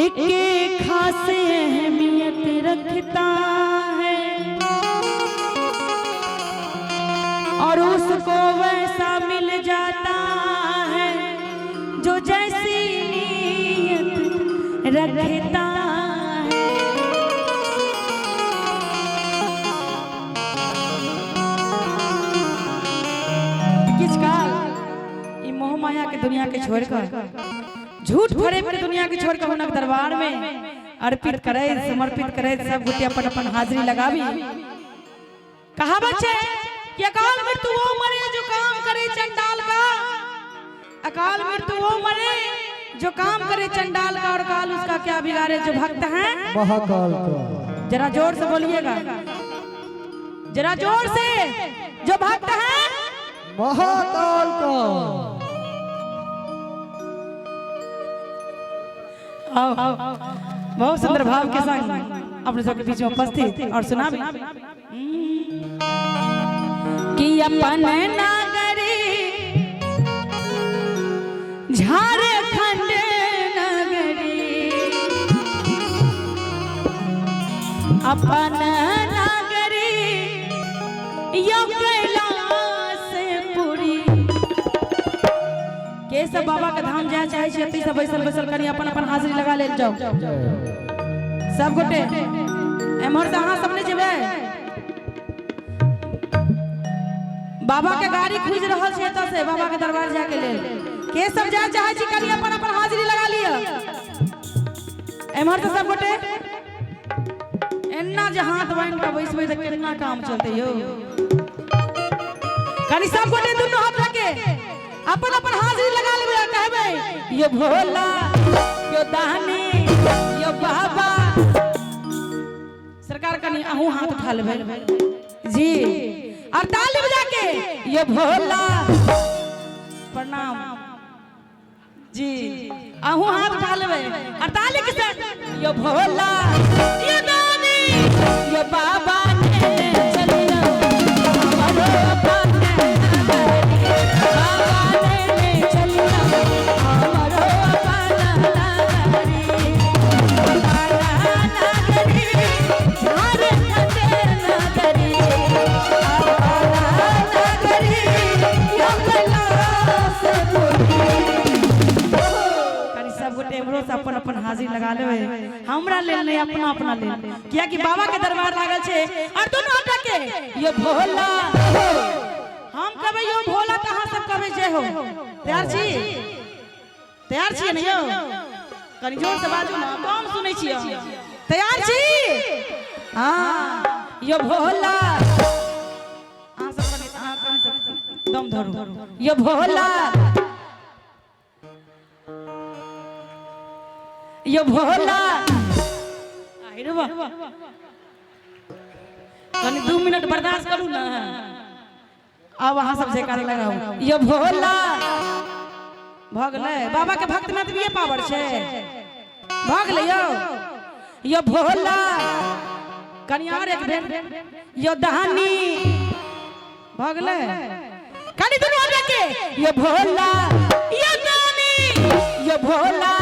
एक खास अहमियत रखता है और उसको वैसा मिल जाता है जो जैसी नीयत रखता है। किस काल ये मोह माया के दुनिया के छोड़कर झूठ फरेब के दुनिया के छोड़कर हुनक दरबार में अर्पित करे समर्पित करे सब गुटे अपन अपन हाजिरी लगावी। कहावत है कि अकाल मृत्यु वो मरे जो काम करे चंडाल का, अकाल मृत्यु वो मरे जो काम करे चंडाल का और काल उसका क्या बिगाड़े जो भक्त हैं महाकाल का। जरा जोर से बोलिएगा, जरा जोर से, जो भक्त हैं महाकाल का। बहुत सुंदर भाव के संग अपने सबके बीच में उपस्थित और सुना भी कि अपन नागरी झारखंड नगरी, अपन नागरी यो कैलाशपुरी के सब बाबा के धाम जाए चाहे छे सब बैसल बैसल करी अपन अपन हाजिरी लगा ले जाओ सब गोटे एमहर से अहाँ सबने जेबे बाबा के गाड़ी खुज रहल छे त से बाबा के दरबार जाके ले के सब जाए चाहे छी करी अपन अपन हाजिरी लगा लिया। एमहर से सब गोटे एन्ना जे हाथ बांध के बैसबे त केतना काम चलते यो। कनी सब गोटे दुनु हाथ रखे अपन अपन हाजिरी लगा लेबे कहबे ये भोला यो दानी यो बाबा। सरकार कनी अहू हाथ उठा लेबे जी और ताली बजा के ये भोला प्रणाम जी अहू हाथ उठा लेबे और ताली के साथ ये भोला ये दानी ये बाबा ने चलियो हमारो अपन अपन हाजिर लगा लेबे हमरा लेल नहीं अपना अपना लेल किया कि बाबा के दरबार लागल छे और दोनों हटा के ये भोला हम कहबे यो भोला त अहाँ सब कहबे जय हो। तैयार छी, तैयार छी नहीं हो कनी जोर से बाजू ना कम सुनै छी। तैयार छी हां यो भोला अहाँ सब कनी अहाँ कनी दम धरू यो भोला यो भोला आइरे बा कनी 2 मिनट बर्दाश्त करू ना। अब वहां सब जयकारा लगाओ यो भोला भगले बाबा के भक्त में तो ये पावर छे भगले यो भोला कनी और एक बेर यो दहानी भगले कनी दुनु आगे के यो भोला यो दानी यो भोला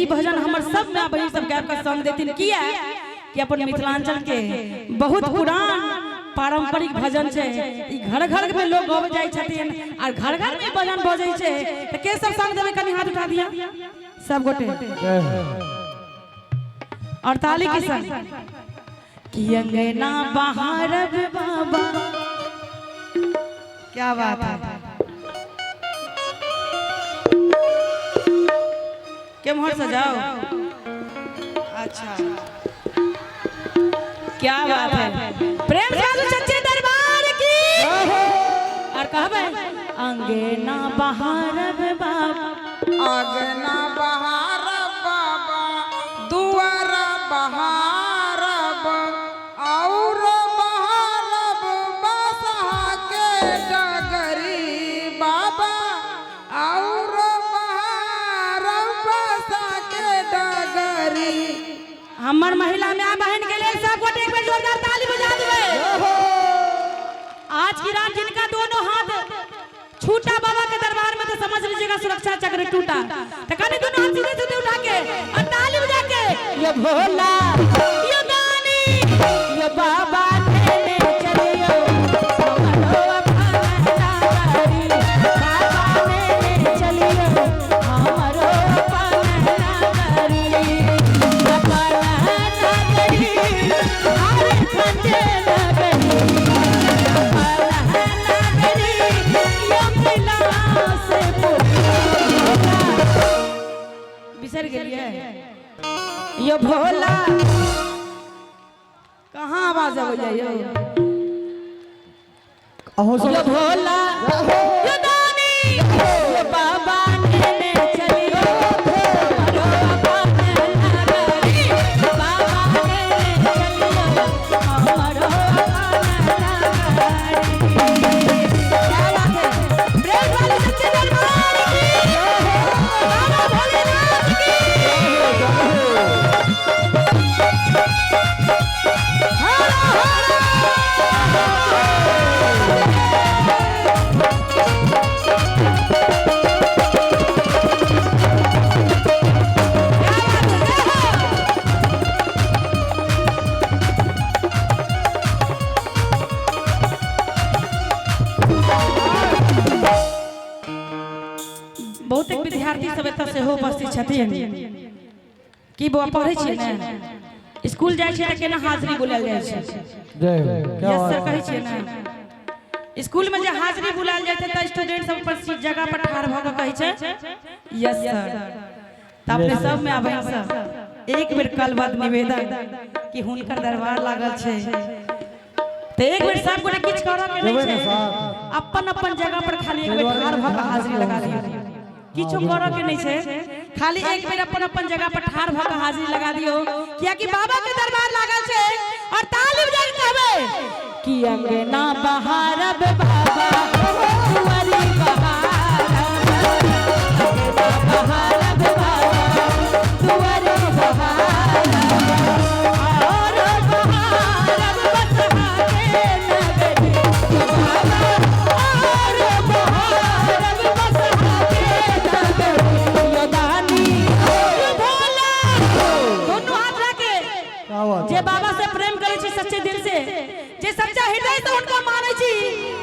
भजन हमर सब में बहिन सब गायब का संग देथिन किया कि अपन मिथिलांचल के बहुत पुरान पारंपरिक भजन छे ई घर घर में लोग गावे जाय छथिन और घर घर में भजन बजै छे त के सब संग देबे कनी हाथ उठा दिया सब गोटे और ताली के संग कि अंगना बाहर बाबा क्या बात है के मोहर सजाओ अच्छा क्या बात है प्रेम से सच्चे दरबार की और कहबे अंगना बाहर बाबा आगना बहार बाबा दुआर बहार और बहार बसा के डगरी बाबा और बहार बसा के डगरी हमर महिला में बहन के लिए सब गोटे एक बार जोरदार ताली बजा देवे आज की रात जिनका दोनों हाथ छूटा बाबा के दरबार में तो समझ लीजिएगा सुरक्षा चक्र टूटा तो कने दोनों हाथ सीधे सीधे उठा के और ताली बजा के ये भोला ये दानी ये बाबा ने चलियो हमरो अपना नगरी बाबा ने चलियो हमरो अपना नगरी अपना नगरी हरे खंडे नगरी बिसर गेलिए ये भोला कहाँ आवाज आवे ये ये भोला ये दानी ये बाबा ने चलियो हमरो अपना नगरी बाबा ने चलियो हमरो अपना नगरी क्या बात है प्रेम वाले सच्चे दरबार की बाबा भोलेनाथ की बहुत एक विद्यार्थी सब एतऽ सेहो उपस्थित छथिन की बौआ पढ़ै छियै ने स्कूल जाइ छियै त केना हाजिरी बुलायल जाइ छै यस सर कहै छियै ने स्कूल में जे हाजिरी बुलायल जाइ छै त स्टूडेंट सब पर जगह पर ठाढ़ भ के कहै छै यस सर त अपने सब में आबै सब एक बेर कलबद निवेदन कि हुनकर दरबार लागल छै तो एक बेर सब गोटे किछ करऽ के नहीं छै अपन अपन जगह पर खाली एक बेर ठाढ़ भ के हाजिरी लगा दियौ किछो करऽ के नहीं छै खाली एक बेर अपन अपन जगह पर ठाढ़ भ के हाजिरी लगा दियो किया कि बाबा के दरबार लागल छै और ताली बजा के कहबे कि अंगना बहार बाबा कुंवरी बहार अंगना बहार बाबा कुंवरी बहार और बहार बसहा के नगरी बाबा और बहार बसहा के नगरी यो दानी यो भोला दोनों हाथ रखे जे बाबा से प्रेम करे छी सच्चे दिल से जे सच्चा हृदय से उनका माने छी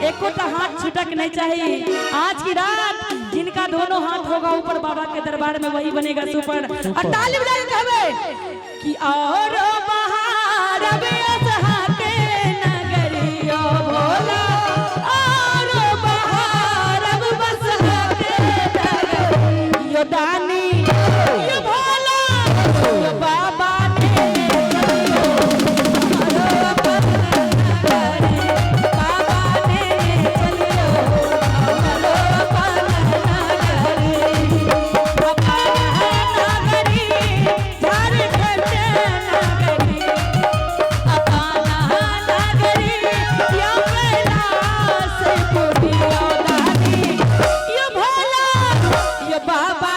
एकोटा हाथ छुटक नहीं चाहिए आज की रात जिनका दोनों हाथ होगा ऊपर बाबा के दरबार में वही बनेगा सुपर और ताली बजा के कहबे कि और बहार बसहा के नगरी ओ भोला और बहार बसहा के नगरी यो दानी यो भोला यो बाबा ने बाबा